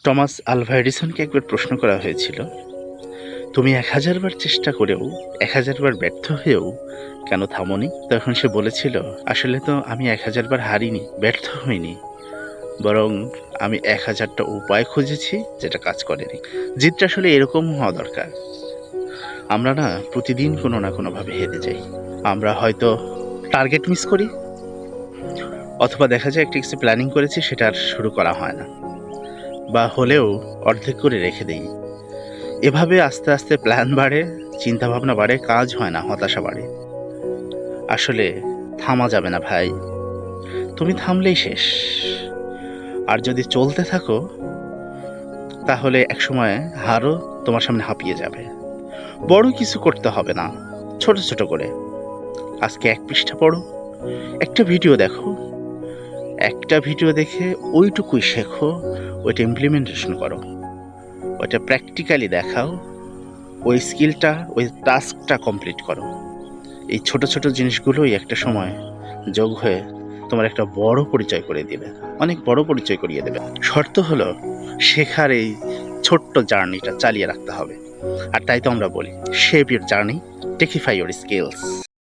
Thomas Alva এডিসনকে একবার প্রশ্ন করা হয়েছিল, তুমি ১০০০ বার চেষ্টা করেও ১০০০ বার ব্যর্থ হয়েও কেন থামোনি? তখন সে বলেছিল, আসলে তো আমি ১০০০ বার হারিনি, ব্যর্থ হইনি, বরং আমি ১০০০টা উপায় খুঁজেছি যেটা কাজ করেনি। জিতটা আসলে এরকম হওয়া দরকার। আমরা না প্রতিদিন কোনো না কোনোভাবে হেরে যাই। আমরা হয়তো টার্গেট মিস করি, অথবা দেখা যায় একটা কিছু প্ল্যানিং করেছি সেটা আর শুরু করা হয় না, বা হলেও অর্ধেক করে রেখে দিই। এভাবে আস্তে আস্তে প্ল্যান বাড়ে, চিন্তাভাবনা বাড়ে, কাজ হয় না, হতাশা বাড়ে। আসলে থামা যাবে না ভাই, তুমি থামলেই শেষ। আর যদি চলতে থাকো তাহলে একসময় হারও তোমার সামনে হাঁপিয়ে যাবে। বড় কিছু করতে হবে না, ছোট ছোট করে আজকে ১ পৃষ্ঠা পড়ো, একটা ভিডিও দেখো, একটা ভিডিও দেখে ওইটুকুই শেখো, ওইটা ইমপ্লিমেন্টেশন করো, ওইটা প্র্যাকটিক্যালি দেখাও, ওই স্কিলটা, ওই টাস্কটা কমপ্লিট করো। এই ছোট ছোট জিনিসগুলোই একটা সময় যোগ হয়ে তোমার একটা বড় পরিচয় করে দিবে, অনেক বড় পরিচয় করিয়ে দেবে। শর্ত হলো শেখার এই ছোট্ট জার্নিটা চালিয়ে রাখতে হবে। আর তাই তো আমরা বলি, shape your journey, techify your skills.